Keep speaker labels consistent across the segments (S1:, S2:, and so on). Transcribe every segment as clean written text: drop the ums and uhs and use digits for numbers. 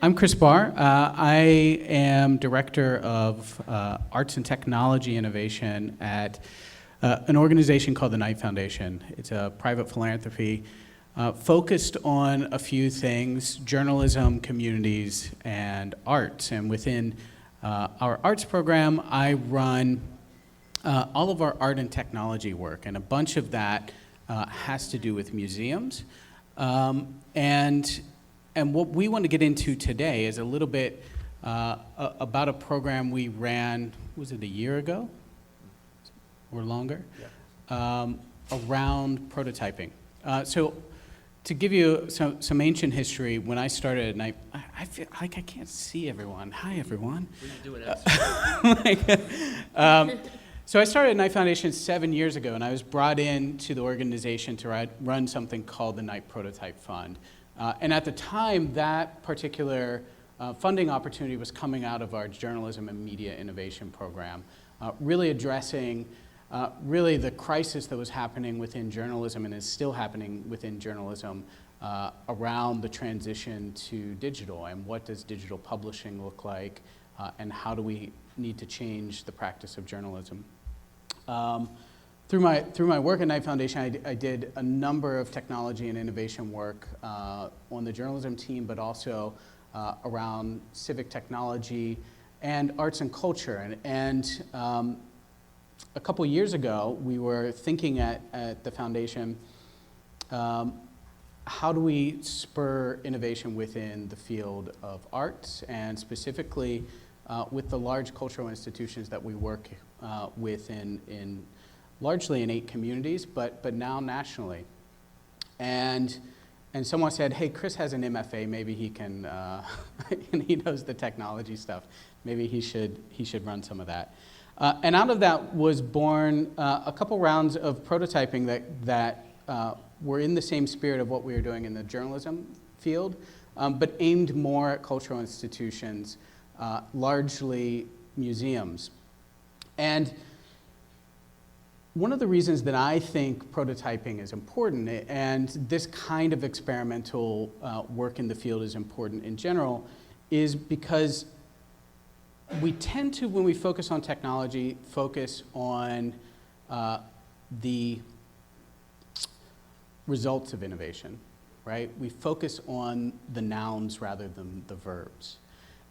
S1: I'm Chris Barr. I am Director of Arts and Technology Innovation at an organization called the Knight Foundation. It's a private philanthropy focused on a few things: journalism, communities, and arts. And within our arts program, I run all of our art and technology work, and a bunch of that has to do with museums. And what we want to get into today is a little bit about a program we ran, was it a year ago or longer? Yeah. Around prototyping. So to give you some ancient history, when I started, and I feel like I can't see everyone. Hi, everyone.
S2: We can do it.
S1: So I started at Knight Foundation 7 years ago, and I was brought into the organization to run something called the Knight Prototype Fund. And at the time, that particular funding opportunity was coming out of our journalism and media innovation program, really addressing really the crisis that was happening within journalism and is still happening within journalism around the transition to digital, and what does digital publishing look like, and how do we need to change the practice of journalism. Through my work at Knight Foundation, I did a number of technology and innovation work on the journalism team, but also around civic technology and arts and culture. And a couple years ago, we were thinking at the foundation, how do we spur innovation within the field of arts, and specifically with the large cultural institutions that we work with in largely in 8 communities, but now nationally. And someone said, hey, Chris has an MFA, maybe he can, and he knows the technology stuff, maybe he should run some of that. And out of that was born a couple rounds of prototyping that were in the same spirit of what we were doing in the journalism field, but aimed more at cultural institutions, largely museums. And one of the reasons that I think prototyping is important, and this kind of experimental work in the field is important in general, is because we tend to, when we focus on technology, focus on the results of innovation, right? We focus on the nouns rather than the verbs.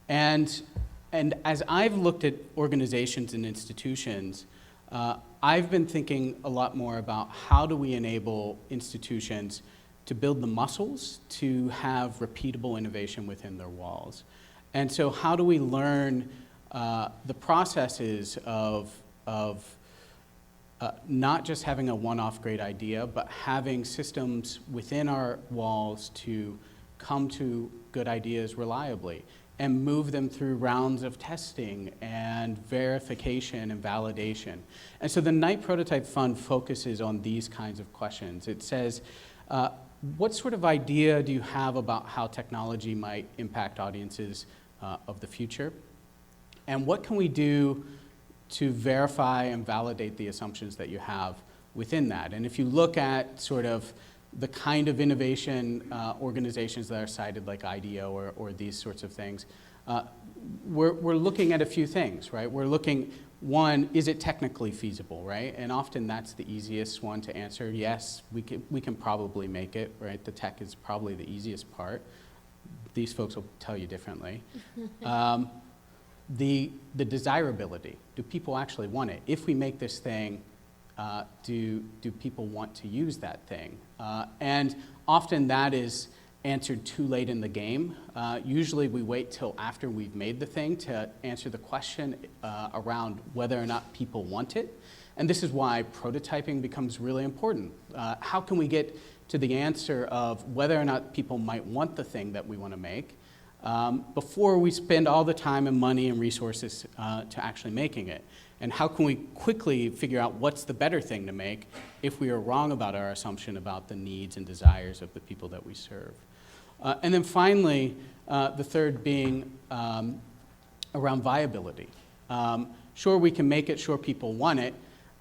S1: And as I've looked at organizations and institutions, I've been thinking a lot more about how do we enable institutions to build the muscles to have repeatable innovation within their walls. And so how do we learn the processes of not just having a one-off great idea, but having systems within our walls to come to good ideas reliably and move them through rounds of testing and verification and validation. And so the Knight Prototype Fund focuses on these kinds of questions. It says, what sort of idea do you have about how technology might impact audiences of the future? And what can we do to verify and validate the assumptions that you have within that? And if you look at sort of the kind of innovation organizations that are cited, like IDEO or these sorts of things, we're looking at a few things, right? We're looking, one, is it technically feasible, right? And often that's the easiest one to answer. Yes, we can probably make it, right? The tech is probably the easiest part. These folks will tell you differently. The desirability, do people actually want it? If we make this thing, do people want to use that thing? And often that is answered too late in the game. Usually we wait till after we've made the thing to answer the question around whether or not people want it. And this is why prototyping becomes really important. How can we get to the answer of whether or not people might want the thing that we want to make before we spend all the time and money and resources to actually making it? And how can we quickly figure out what's the better thing to make if we are wrong about our assumption about the needs and desires of the people that we serve? And then finally, the third being around viability. Sure, we can make it, sure people want it,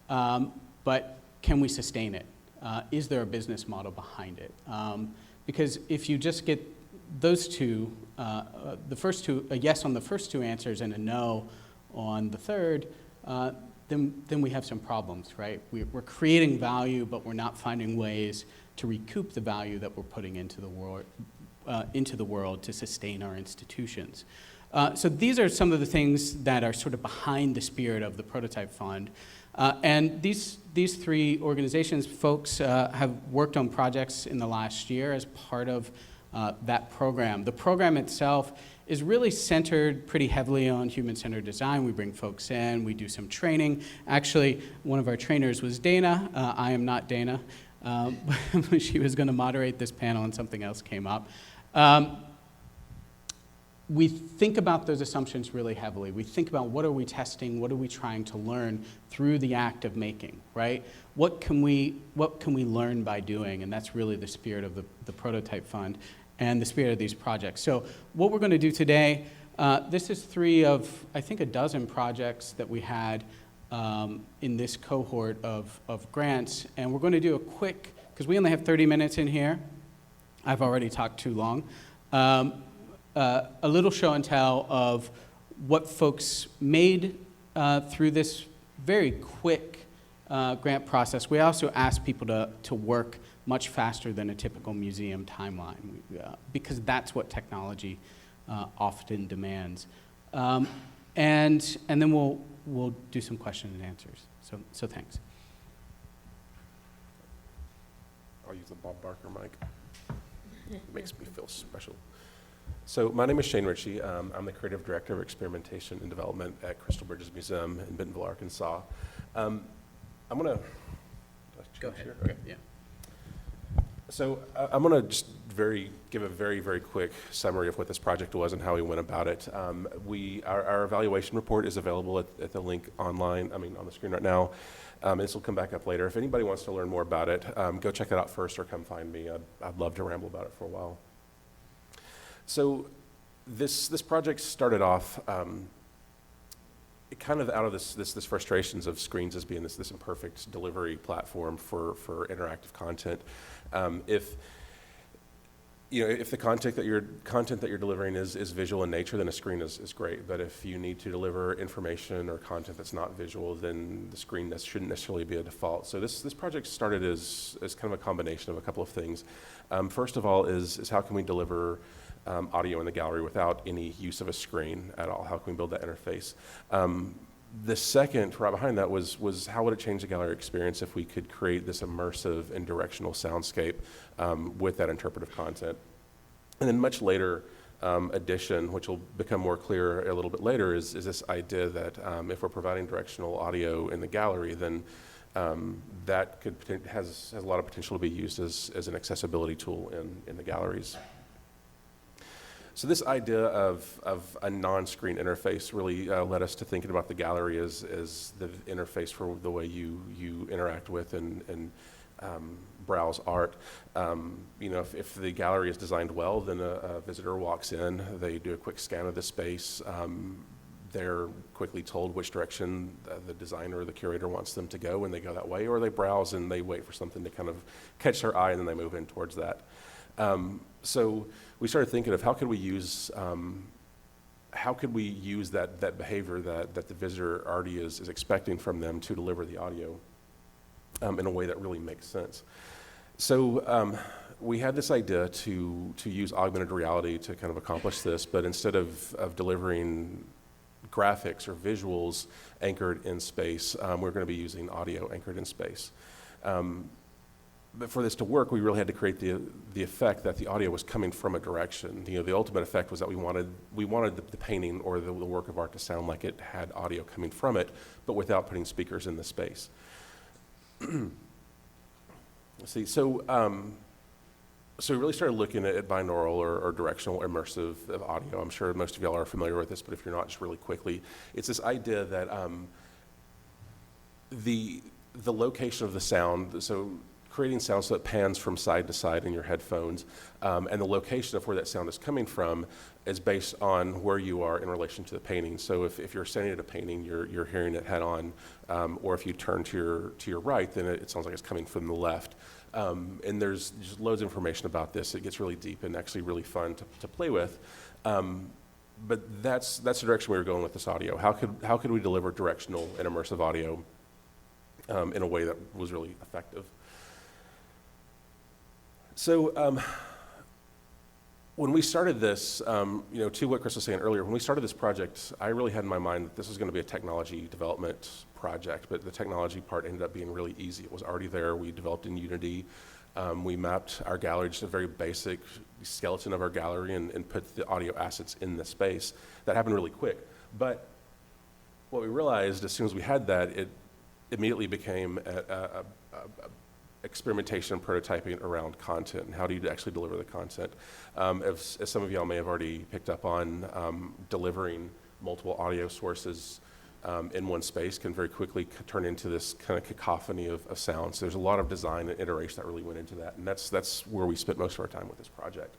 S1: but can we sustain it? Is there a business model behind it? Because if you just get those two, the first two, a yes on the first two answers and a no on the third, then we have some problems, right? We're creating value, but we're not finding ways to recoup the value that we're putting into the world to sustain our institutions. So these are some of the things that are sort of behind the spirit of the Prototype Fund. And these three organizations, folks have worked on projects in the last year as part of that program. The program itself is really centered pretty heavily on human-centered design. We bring folks in, we do some training. Actually, one of our trainers was Dana. I am not Dana. She was going to moderate this panel and something else came up. We think about those assumptions really heavily. We think about what are we testing, what are we trying to learn through the act of making, right? What can we learn by doing? And that's really the spirit of the Prototype Fund and the spirit of these projects. So what we're going to do today, this is three of, I think, a dozen projects that we had in this cohort of grants. And we're going to do a quick, because we only have 30 minutes in here. I've already talked too long. A little show and tell of what folks made through this very quick grant process. We also asked people to work much faster than a typical museum timeline, because that's what technology often demands. And then we'll do some question and answers. So thanks.
S3: I'll use the Bob Barker mic. It makes me feel special. So my name is Shane Ritchie. I'm the Creative Director of Experimentation and Development at Crystal Bridges Museum in Bentonville, Arkansas. I'm going to...
S1: Go ahead.
S3: Okay.
S1: Yeah.
S3: So I'm going to just give a very, very quick summary of what this project was and how we went about it. Our evaluation report is available at the link online, on the screen right now. This will come back up later. If anybody wants to learn more about it, go check it out first or come find me. I'd love to ramble about it for a while. So this project started off kind of out of this frustrations of screens as being this imperfect delivery platform for interactive content. If the content that you're delivering is visual in nature, then a screen is great. But if you need to deliver information or content that's not visual, then the screen shouldn't necessarily be a default. So this project started as kind of a combination of a couple of things. First of all is how can we deliver audio in the gallery without any use of a screen at all? How can we build that interface? The second, right behind that, was how would it change the gallery experience if we could create this immersive and directional soundscape with that interpretive content? And then much later addition, which will become more clear a little bit later, is this idea that if we're providing directional audio in the gallery, then that has a lot of potential to be used as an accessibility tool in the galleries. So this idea of a non-screen interface really led us to thinking about the gallery as the interface for the way you interact with and browse art. If the gallery is designed well, then a visitor walks in, they do a quick scan of the space, they're quickly told which direction the designer or the curator wants them to go, and they go that way, or they browse and they wait for something to kind of catch their eye, and then they move in towards that. So we started thinking of how could we use that behavior that the visitor already is expecting from them to deliver the audio in a way that really makes sense. So we had this idea to use augmented reality to kind of accomplish this, but instead of delivering graphics or visuals anchored in space, we're going to be using audio anchored in space. But for this to work, we really had to create the effect that the audio was coming from a direction. The ultimate effect was that we wanted the painting or the work of art to sound like it had audio coming from it, but without putting speakers in the space. Let's see. So we really started looking at binaural or directional immersive audio. I'm sure most of y'all are familiar with this, but if you're not, just really quickly, it's this idea that the location of the sound. So creating sound so it pans from side to side in your headphones, and the location of where that sound is coming from is based on where you are in relation to the painting. So if you're standing at a painting, you're hearing it head on, or if you turn to your right, then it sounds like it's coming from the left. And there's just loads of information about this. It gets really deep and actually really fun to play with. But that's the direction we were going with this audio. How could we deliver directional and immersive audio in a way that was really effective? So when we started this, to what Chris was saying earlier, when we started this project, I really had in my mind that this was going to be a technology development project, but the technology part ended up being really easy. It was already there. We developed in Unity. We mapped our gallery, just a very basic skeleton of our gallery, and put the audio assets in the space. That happened really quick. But what we realized as soon as we had that, it immediately became a experimentation and prototyping around content and how do you actually deliver the content. As some of y'all may have already picked up on, delivering multiple audio sources in one space can very quickly turn into this kind of cacophony of sounds. There's a lot of design and iteration that really went into that, and that's where we spent most of our time with this project.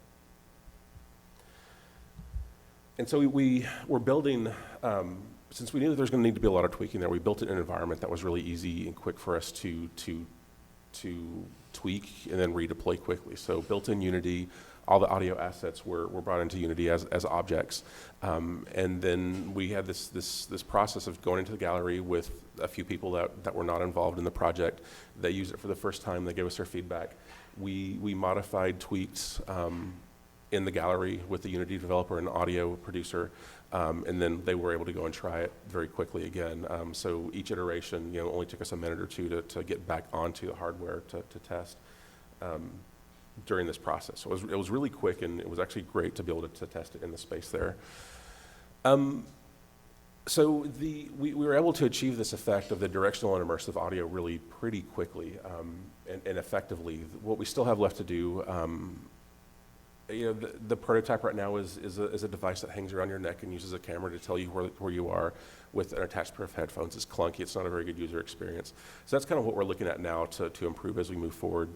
S3: And so we were building, since we knew that there was going to need to be a lot of tweaking there, we built it in an environment that was really easy and quick for us to tweak and then redeploy quickly. So built in Unity, all the audio assets were brought into Unity as objects. And then we had this process of going into the gallery with a few people that were not involved in the project. They used it for the first time. They gave us their feedback. We modified, tweaked in the gallery with the Unity developer and audio producer. And then they were able to go and try it very quickly again. So each iteration, only took us a minute or two to get back onto the hardware to test during this process. So it was really quick, and it was actually great to be able to test it in the space there. So we were able to achieve this effect of the directional and immersive audio really pretty quickly and effectively. What we still have left to do, the prototype right now is a device that hangs around your neck and uses a camera to tell you where you are with an attached pair of headphones. It's clunky. It's not a very good user experience. So that's kind of what we're looking at now to improve as we move forward.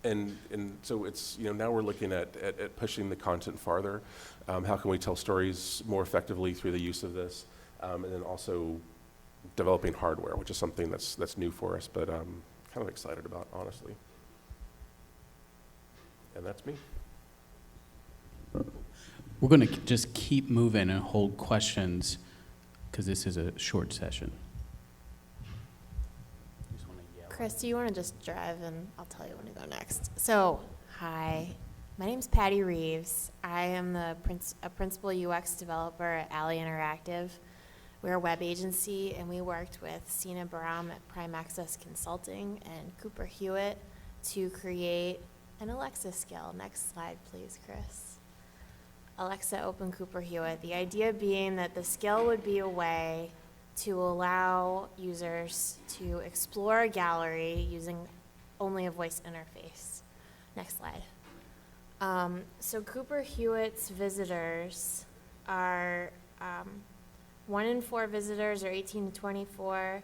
S3: And so it's, now we're looking at pushing the content farther. How can we tell stories more effectively through the use of this? And then also developing hardware, which is something that's new for us, but I'm kind of excited about, honestly. And that's me.
S1: We're going to just keep moving and hold questions because this is a short session.
S4: Chris, do you want to just drive and I'll tell you when to go next? So, hi, my name's Patty Reeves. I am a principal UX developer at Alley Interactive. We're a web agency, and we worked with Sina Baram at Prime Access Consulting and Cooper Hewitt to create an Alexa skill. Next slide, please, Chris. Alexa, open Cooper Hewitt. The idea being that the skill would be a way to allow users to explore a gallery using only a voice interface. Next slide. So Cooper Hewitt's visitors are 1 in 4 visitors are 18 to 24,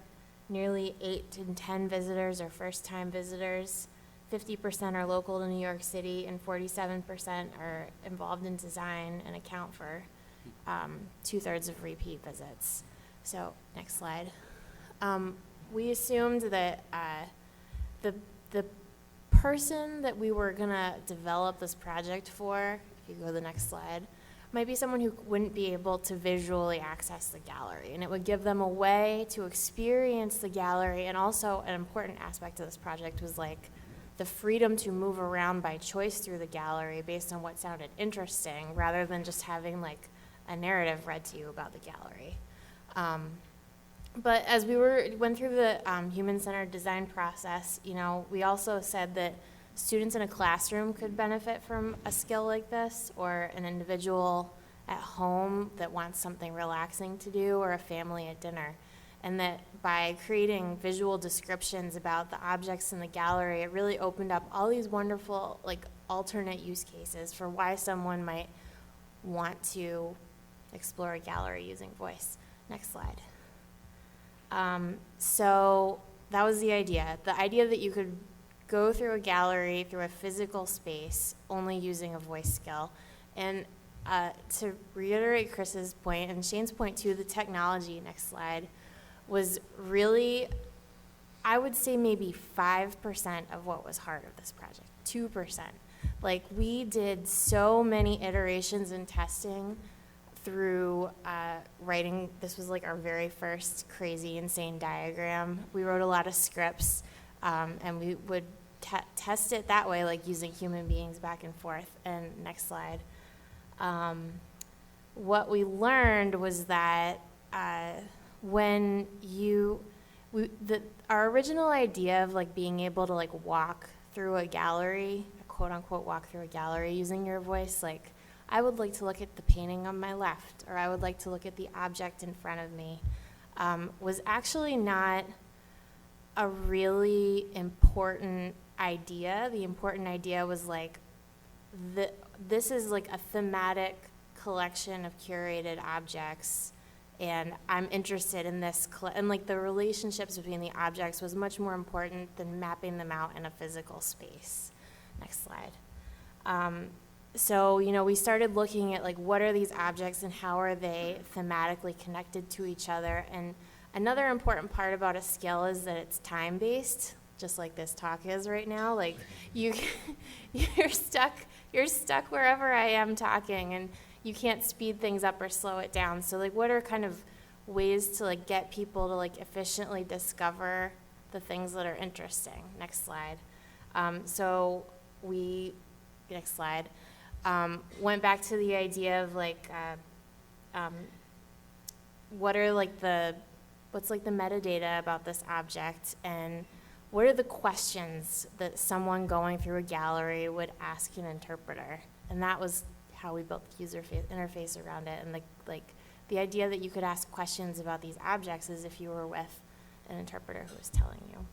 S4: nearly 8 in 10 visitors are first-time visitors, 50% are local to New York City, and 47% are involved in design and account for 2/3 of repeat visits. So, next slide. We assumed that the person that we were gonna develop this project for, if you go to the next slide, might be someone who wouldn't be able to visually access the gallery. And it would give them a way to experience the gallery. And also an important aspect of this project was like the freedom to move around by choice through the gallery based on what sounded interesting, rather than just having like a narrative read to you about the gallery. But as we went through the human-centered design process, we also said that students in a classroom could benefit from a skill like this, or an individual at home that wants something relaxing to do, or a family at dinner. And that by creating visual descriptions about the objects in the gallery, it really opened up all these wonderful, like, alternate use cases for why someone might want to explore a gallery using voice. Next slide. So that was the idea that you could go through a gallery, through a physical space, only using a voice skill. And to reiterate Chris's point, and Shane's point too, the technology, next slide, was really I would say maybe 5% of what was hard of this project, 2%. Like, we did so many iterations and testing through writing. This was like our very first crazy, insane diagram. We wrote a lot of scripts, and we would test it that way, like using human beings back and forth. And next slide. What we learned was that when our original idea of like being able to like walk through a gallery, quote unquote walk through a gallery using your voice, like, I would like to look at the painting on my left, or I would like to look at the object in front of me, was actually not a really important idea. The important idea was like, this is like a thematic collection of curated objects, and I'm interested in this, and like the relationships between the objects was much more important than mapping them out in a physical space. Next slide. So, you know, we started looking at like, what are these objects and how are they thematically connected to each other? And another important part about a skill is that it's time-based, just like this talk is right now. Like, you're stuck wherever I am talking, and you can't speed things up or slow it down. So like, what are kind of ways to like get people to like efficiently discover the things that are interesting? Next slide. Next slide. Went back to the idea of like, what's like the metadata about this object, and what are the questions that someone going through a gallery would ask an interpreter? And that was how we built the user interface around it. And the idea that you could ask questions about these objects as if you were with an interpreter who was telling you.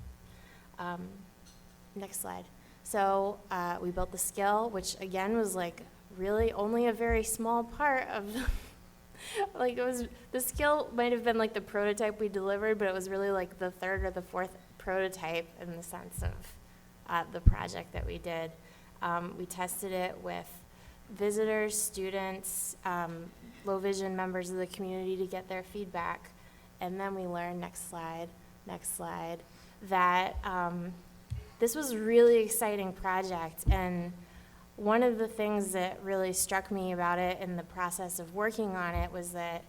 S4: Next slide. So we built the skill, which again was like really only a very small part of like, it was, the skill might have been like the prototype we delivered, but it was really like the third or the fourth prototype in the sense of the project that we did. We tested it with visitors, students, low vision members of the community to get their feedback. And then we learned, next slide, that this was a really exciting project. And one of the things that really struck me about it in the process of working on it was that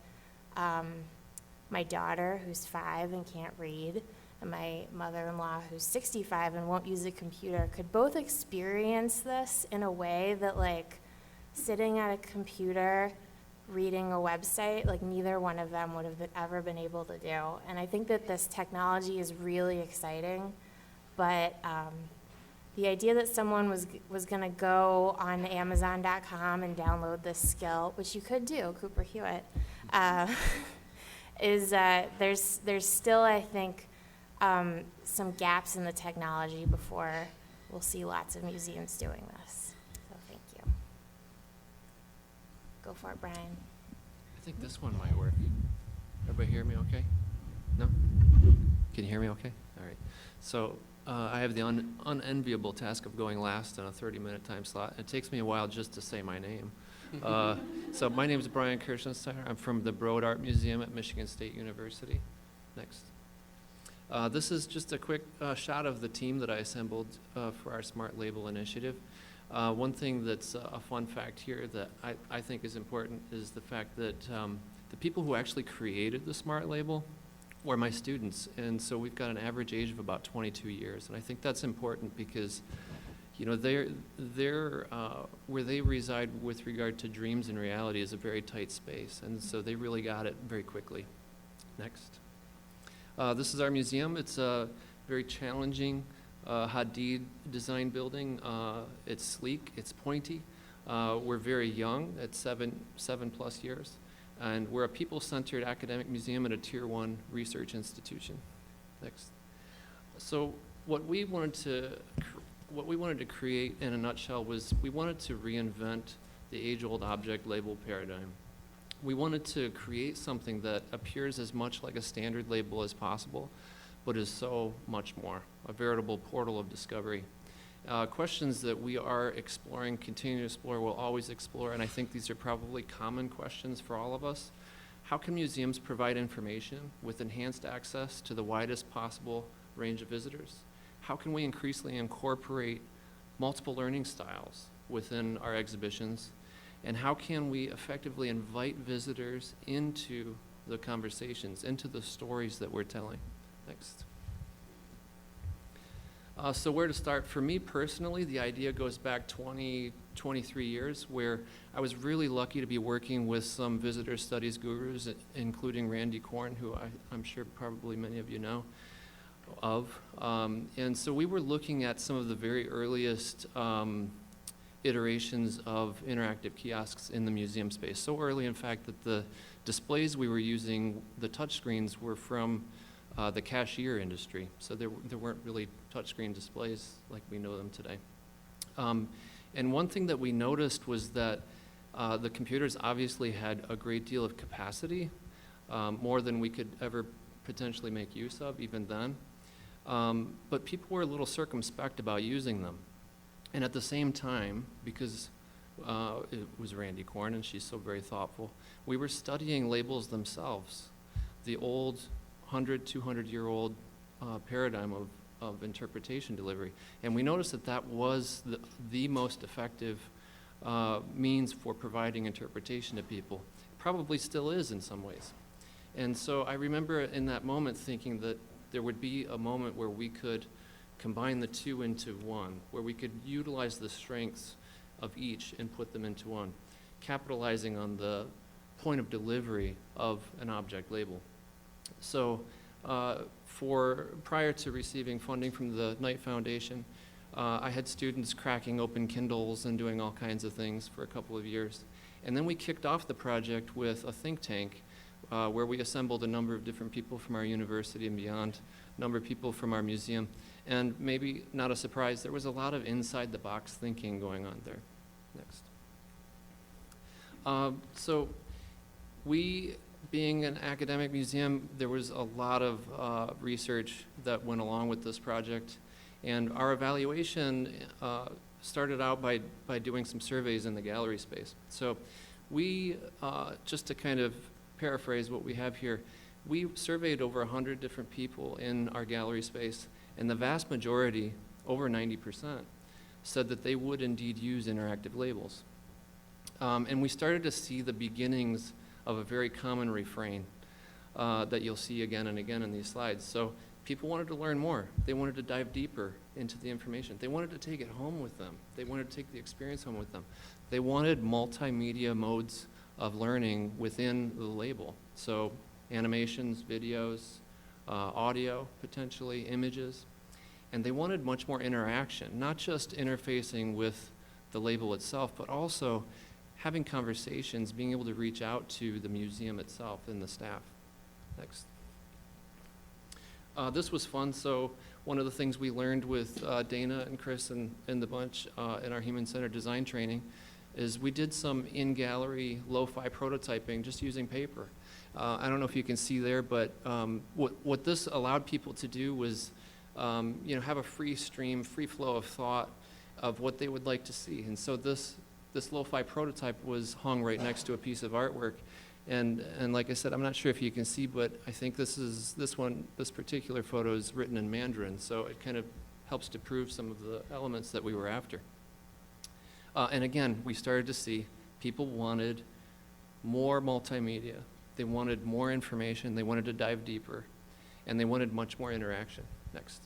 S4: my daughter, who's 5 and can't read, and my mother-in-law, who's 65 and won't use a computer, could both experience this in a way that, like, sitting at a computer reading a website, like, neither one of them would have ever been able to do. And I think that this technology is really exciting, but the idea that someone was going to go on Amazon.com and download this skill, which you could do, Cooper Hewitt, is there's still, I think, some gaps in the technology before we'll see lots of museums doing this. So thank you. Go for it, Brian.
S2: I think this one might work. Everybody hear me okay? No? Can you hear me okay? All right. So I have the unenviable task of going last in a 30-minute time slot. It takes me a while just to say my name. So my name is Brian Kirchensteiner. I'm from the Broad Art Museum at Michigan State University. Next. This is just a quick shot of the team that I assembled for our Smart Label initiative. One thing that's a fun fact here that I think is important is the fact that the people who actually created the Smart Label were my students, and so we've got an average age of about 22 years, and I think that's important because, you know, they're where they reside with regard to dreams and reality is a very tight space, and so they really got it very quickly. Next. This is our museum. It's a very challenging Hadid design building. It's sleek, it's pointy. We're very young at seven plus years. And we're a people-centered academic museum and a Tier 1 research institution. Next. So what we wanted to create in a nutshell was we wanted to reinvent the age-old object label paradigm. We wanted to create something that appears as much like a standard label as possible, but is so much more, a veritable portal of discovery. Questions that we are exploring, continue to explore, will always explore, and I think these are probably common questions for all of us. How can museums provide information with enhanced access to the widest possible range of visitors? How can we increasingly incorporate multiple learning styles within our exhibitions? And how can we effectively invite visitors into the conversations, into the stories that we're telling? Next. So where to start? For me personally, the idea goes back 23 years, where I was really lucky to be working with some visitor studies gurus, including Randy Korn, who I'm sure probably many of you know of. And so we were looking at some of the very earliest iterations of interactive kiosks in the museum space. So early, in fact, that the displays we were using, the touchscreens, were from the cashier industry. So there weren't really touchscreen displays like we know them today. And one thing that we noticed was that the computers obviously had a great deal of capacity, more than we could ever potentially make use of even then. But people were a little circumspect about using them. And at the same time, because it was Randy Korn and she's so very thoughtful, we were studying labels themselves, the old 100, 200-year-old paradigm of interpretation delivery. And we noticed that that was the most effective means for providing interpretation to people. Probably still is in some ways. And so I remember in that moment thinking that there would be a moment where we could combine the two into one, where we could utilize the strengths of each and put them into one, capitalizing on the point of delivery of an object label. So prior to receiving funding from the Knight Foundation, I had students cracking open Kindles and doing all kinds of things for a couple of years. And then we kicked off the project with a think tank where we assembled a number of different people from our university and beyond, a number of people from our museum. And maybe not a surprise, there was a lot of inside-the-box thinking going on there. Next. So we, being an academic museum, there was a lot of research that went along with this project. And our evaluation started out by doing some surveys in the gallery space. So we, just to kind of paraphrase what we have here, we surveyed over 100 different people in our gallery space, and the vast majority, over 90%, said that they would indeed use interactive labels. And we started to see the beginnings of a very common refrain that you'll see again and again in these slides. So people wanted to learn more. They wanted to dive deeper into the information. They wanted to take it home with them. They wanted to take the experience home with them. They wanted multimedia modes of learning within the label. So animations, videos, audio, potentially, images. And they wanted much more interaction, not just interfacing with the label itself, but also having conversations, being able to reach out to the museum itself and the staff. Next. This was fun. So one of the things we learned with Dana and Chris and the bunch in our human-centered design training is we did some in-gallery lo-fi prototyping just using paper. I don't know if you can see there, but what this allowed people to do was have a free stream, free flow of thought of what they would like to see. And so this lo-fi prototype was hung right next to a piece of artwork. And like I said, I'm not sure if you can see, but I think this particular photo is written in Mandarin, so it kind of helps to prove some of the elements that we were after. And again, we started to see people wanted more multimedia. They wanted more information. They wanted to dive deeper. And they wanted much more interaction. Next.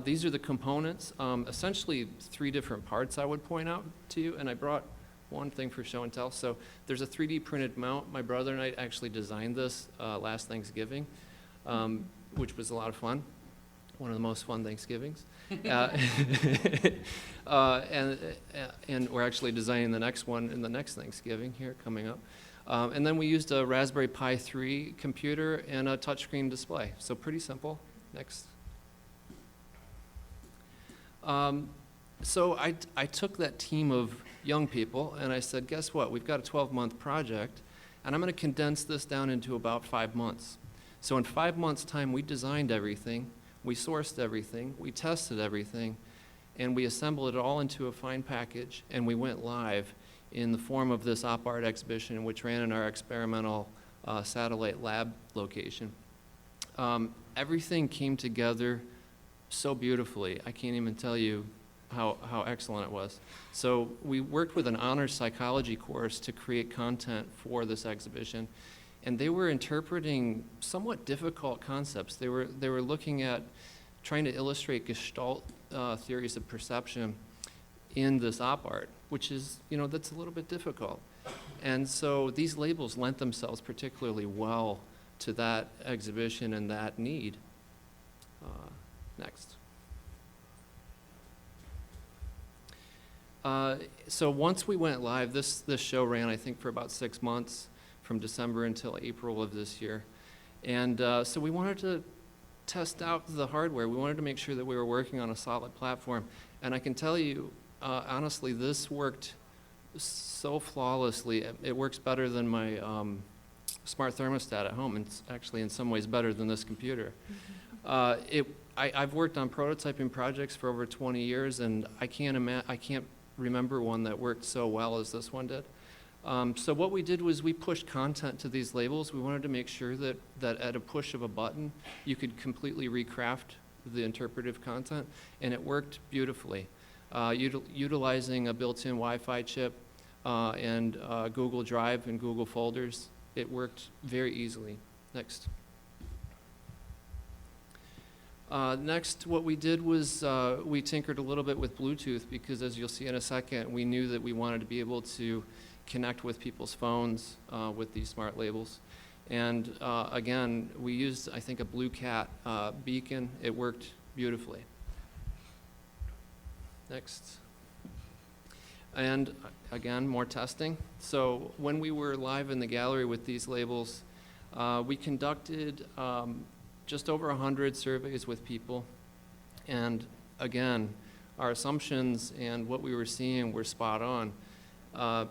S2: These are the components. Essentially, 3 different parts I would point out to you. And I brought one thing for show and tell. So there's a 3D printed mount. My brother and I actually designed this last Thanksgiving, which was a lot of fun. One of the most fun Thanksgivings. And we're actually designing the next one in the next Thanksgiving here coming up. And then we used a Raspberry Pi 3 computer and a touchscreen display. So pretty simple. Next. So I took that team of young people and I said, guess what? We've got a 12-month project and I'm going to condense this down into about 5 months. So in 5 months' time, we designed everything. We sourced everything, we tested everything, and we assembled it all into a fine package, and we went live in the form of this op art exhibition, which ran in our experimental satellite lab location. Everything came together so beautifully. I can't even tell you how excellent it was. So we worked with an honors psychology course to create content for this exhibition, and they were interpreting somewhat difficult concepts. They were looking at trying to illustrate Gestalt theories of perception in this op art, which is, that's a little bit difficult. And so these labels lent themselves particularly well to that exhibition and that need. Next. So once we went live, this show ran, I think, for about 6 months, from December until April of this year. And so we wanted to test out the hardware. We wanted to make sure that we were working on a solid platform. And I can tell you, honestly, this worked so flawlessly. It works better than my smart thermostat at home. It's actually in some ways better than this computer. I've worked on prototyping projects for over 20 years, and I can't remember one that worked so well as this one did. So what we did was we pushed content to these labels. We wanted to make sure that at a push of a button, you could completely recraft the interpretive content, and it worked beautifully. Utilizing a built-in Wi-Fi chip and Google Drive and Google Folders, it worked very easily. Next. Next, what we did was we tinkered a little bit with Bluetooth, because as you'll see in a second, we knew that we wanted to be able to connect with people's phones with these smart labels. And again, we used, I think, a Blue Cat beacon. It worked beautifully. Next. And again, more testing. So when we were live in the gallery with these labels, we conducted just over 100 surveys with people. And again, our assumptions and what we were seeing were spot on.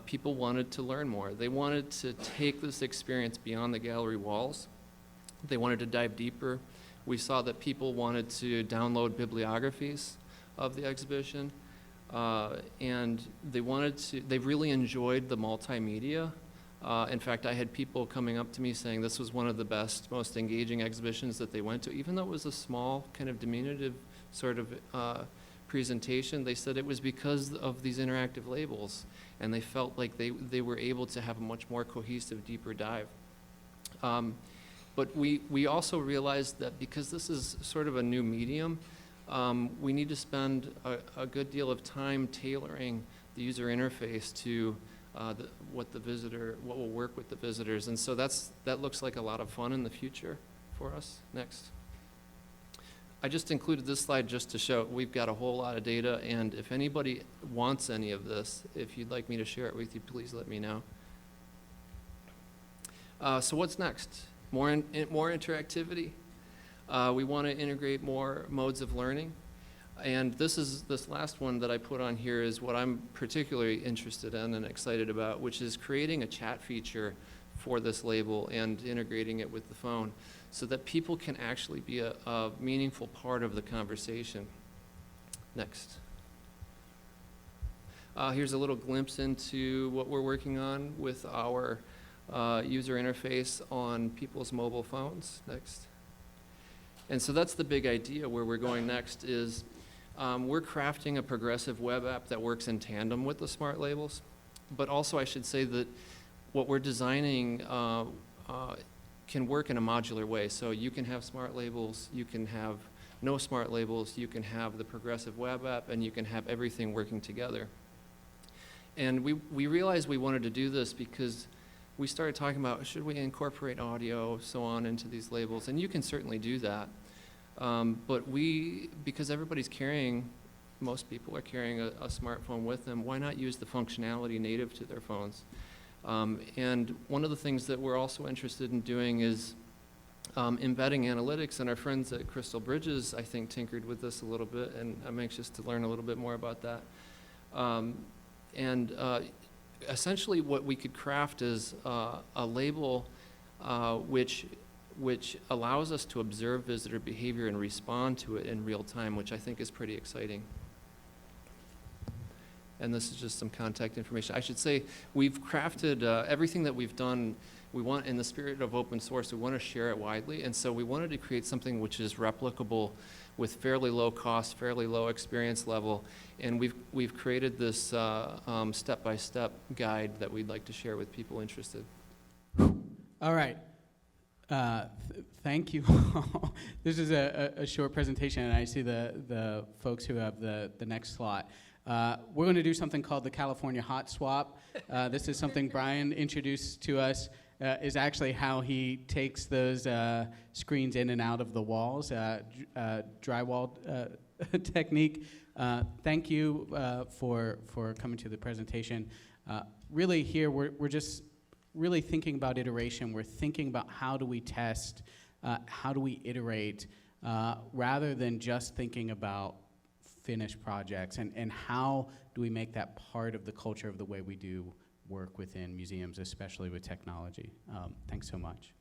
S2: People wanted to learn more. They wanted to take this experience beyond the gallery walls. They wanted to dive deeper. We saw that people wanted to download bibliographies of the exhibition. And they really enjoyed the multimedia. In fact, I had people coming up to me saying this was one of the best, most engaging exhibitions that they went to. Even though it was a small, kind of diminutive sort of presentation, they said it was because of these interactive labels, and they felt like they were able to have a much more cohesive, deeper dive. But we also realized that because this is sort of a new medium, we need to spend a good deal of time tailoring the user interface to what will work with the visitors. And so that looks like a lot of fun in the future for us. Next. I just included this slide just to show we've got a whole lot of data, and if anybody wants any of this, if you'd like me to share it with you, please let me know. So what's next? More interactivity. We want to integrate more modes of learning. And this last one that I put on here is what I'm particularly interested in and excited about, which is creating a chat feature for this label and integrating it with the phone so that people can actually be a meaningful part of the conversation. Next. Here's a little glimpse into what we're working on with our user interface on people's mobile phones. Next. And so that's the big idea. Where we're going next is we're crafting a progressive web app that works in tandem with the smart labels. But also I should say that what we're designing can work in a modular way. So you can have smart labels, you can have no smart labels, you can have the progressive web app, and you can have everything working together. And we realized we wanted to do this because we started talking about, should we incorporate audio, so on, into these labels? And you can certainly do that. But because everybody's most people are carrying a smartphone with them, why not use the functionality native to their phones? And one of the things that we're also interested in doing is embedding analytics, and our friends at Crystal Bridges, I think, tinkered with this a little bit, and I'm anxious to learn a little bit more about that. Essentially what we could craft is a label which allows us to observe visitor behavior and respond to it in real time, which I think is pretty exciting. And this is just some contact information. I should say, we've crafted everything that we've done. We want, in the spirit of open source, we want to share it widely. And so we wanted to create something which is replicable with fairly low cost, fairly low experience level. And we've created this step-by-step guide that we'd like to share with people interested.
S1: All right. Thank you. This is a short presentation, and I see the folks who have the next slot. We're going to do something called the California Hot Swap. This is something Brian introduced to us, is actually how he takes those screens in and out of the walls, drywall technique. Thank you for coming to the presentation. Really here, we're just really thinking about iteration. We're thinking about how do we test, how do we iterate, rather than just thinking about finished projects, and how do we make that part of the culture of the way we do work within museums, especially with technology. Thanks so much.